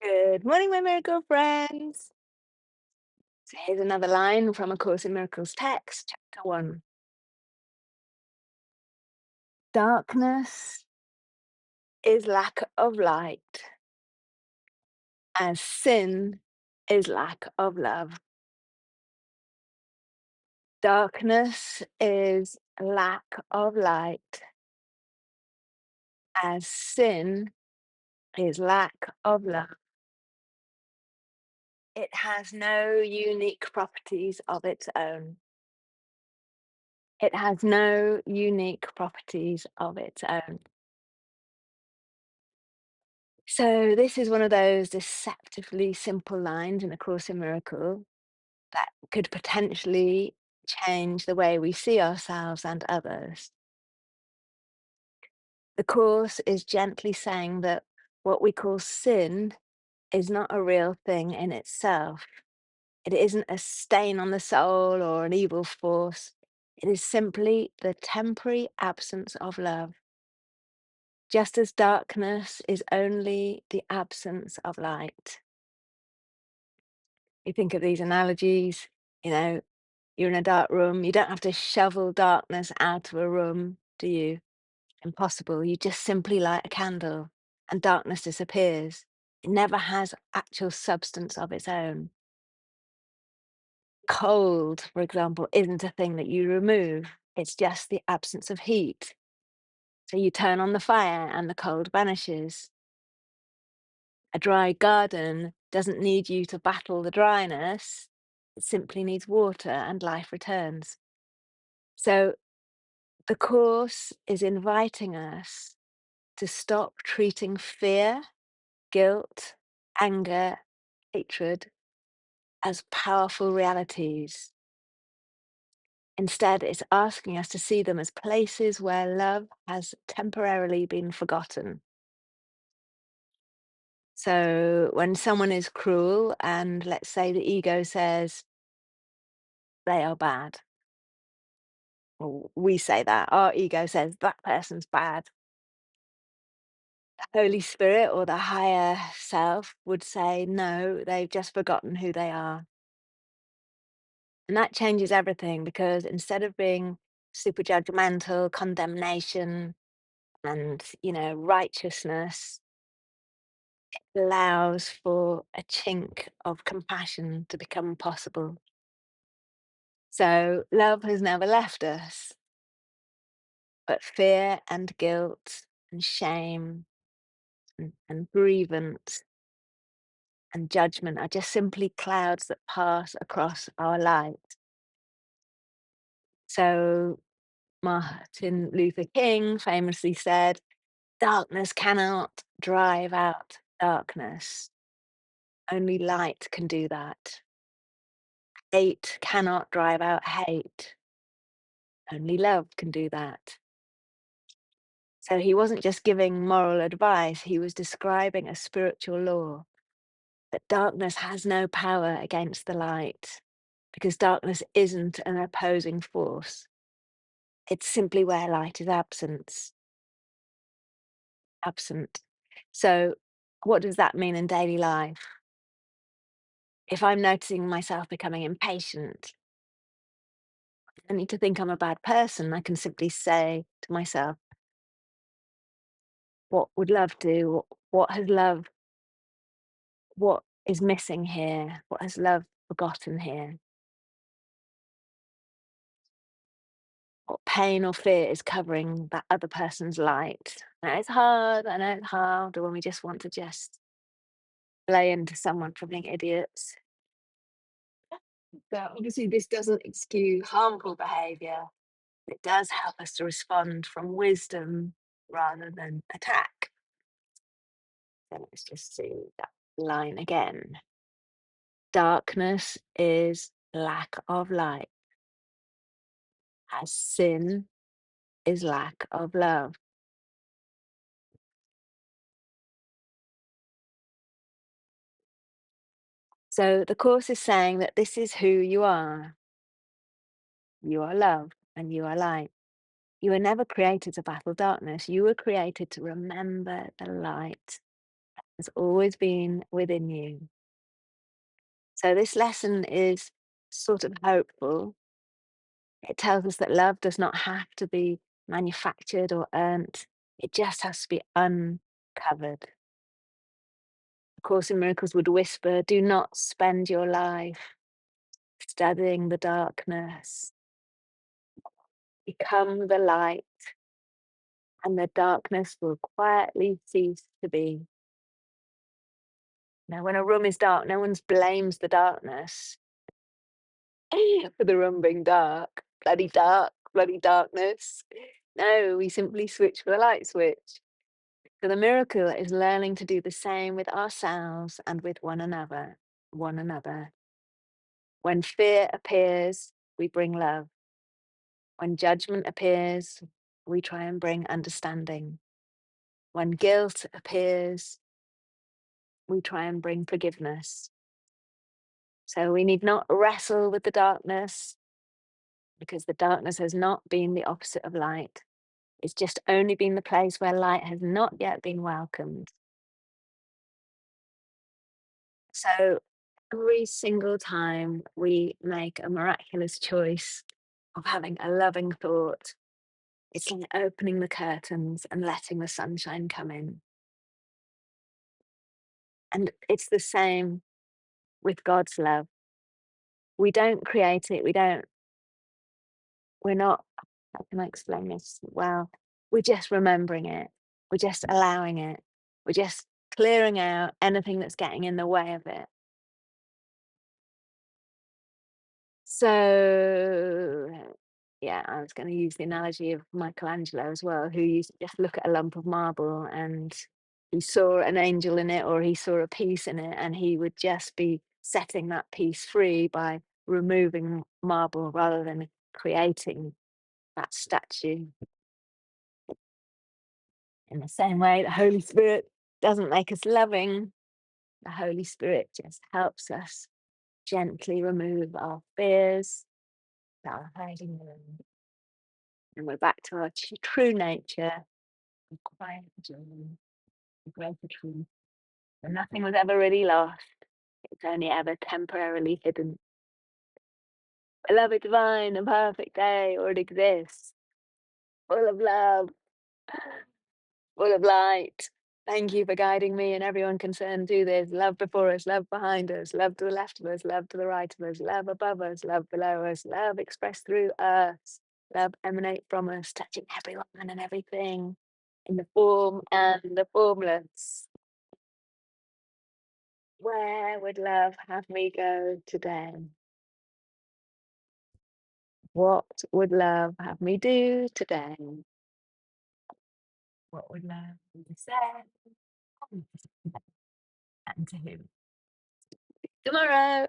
Good morning, my miracle friends. So here's another line from A Course in Miracles text, chapter 1. Darkness is lack of light, as sin is lack of love. Darkness is lack of light, as sin is lack of love. It has no unique properties of its own. It has no unique properties of its own. So this is one of those deceptively simple lines in A Course in Miracle that could potentially change the way we see ourselves and others. The Course is gently saying that what we call sin is not a real thing in itself. It isn't a stain on the soul or an evil force. It is simply the temporary absence of love, just as darkness is only the absence of light. You think of these analogies, you know, you're in a dark room, you don't have to shovel darkness out of a room, do you? Impossible. You just simply light a candle and darkness disappears. It never has actual substance of its own. Cold, for example, isn't a thing that you remove, it's just the absence of heat. So you turn on the fire and the cold vanishes. A dry garden doesn't need you to battle the dryness, it simply needs water and life returns. So the Course is inviting us to stop treating fear, guilt, anger, hatred as powerful realities. Instead, it's asking us to see them as places where love has temporarily been forgotten. So when someone is cruel, and let's say the ego says they are bad, or we say that, our ego says that person's bad. The Holy Spirit or the higher self would say, no, they've just forgotten who they are. And that changes everything because instead of being super judgmental, condemnation, and, righteousness, allows for a chink of compassion to become possible. So love has never left us, but fear and guilt and shame and grievance and judgment are just simply clouds that pass across our light. So Martin Luther King famously said, darkness cannot drive out darkness. Only light can do that. Hate cannot drive out hate. Only love can do that. So he wasn't just giving moral advice, he was describing a spiritual law that darkness has no power against the light because darkness isn't an opposing force. It's simply where light is absent. So what does that mean in daily life? If I'm noticing myself becoming impatient, I don't need to think I'm a bad person. I can simply say to myself, what would love do? What has love, what is missing here? What has love forgotten here? What pain or fear is covering that other person's light? Now, it's hard. I know it's hard when we just want to just lay into someone for being idiots. But obviously, this doesn't excuse harmful behavior. It does help us to respond from wisdom rather than attack. So let's just see that line again. Darkness is lack of light, as sin is lack of love. So the Course is saying that this is who you are. You are love and you are light. You were never created to battle darkness. You were created to remember the light. has always been within you. So this lesson is sort of hopeful. It tells us that love does not have to be manufactured or earned. It just has to be uncovered. A Course in Miracles would whisper, do not spend your life studying the darkness. Become the light, and the darkness will quietly cease to be. Now, when a room is dark, no one blames the darkness for the room being dark, bloody darkness. No, we simply switch for the light switch. So the miracle is learning to do the same with ourselves and with one another. One another. When fear appears, we bring love. When judgment appears, we try and bring understanding. When guilt appears, we try and bring forgiveness. So we need not wrestle with the darkness because the darkness has not been the opposite of light. It's just only been the place where light has not yet been welcomed. So every single time we make a miraculous choice of having a loving thought, it's like opening the curtains and letting the sunshine come in. And it's the same with God's love. We don't create it. We're not, how can I explain this? Well, we're just remembering it. We're just allowing it. We're just clearing out anything that's getting in the way of it. So, yeah, I was going to use the analogy of Michelangelo as well, who used to just look at a lump of marble and he saw an angel in it or he saw a piece in it, and he would just be setting that piece free by removing marble rather than creating that statue. In the same way, the Holy Spirit doesn't make us loving. The Holy Spirit just helps us gently remove our fears, our hiding them, and we're back to our true nature, of quiet joy, the greater truth. And nothing was ever really lost. It's only ever temporarily hidden. Beloved divine and perfect day, or it exists, full of love, full of light. Thank you for guiding me and everyone concerned through this. Love before us, love behind us, love to the left of us, love to the right of us, love above us, love below us, love expressed through us, love emanate from us, touching everyone and everything in the form and the formless. Where would love have me go today? What would love have me do today? What would love have me say? And to who? Tomorrow.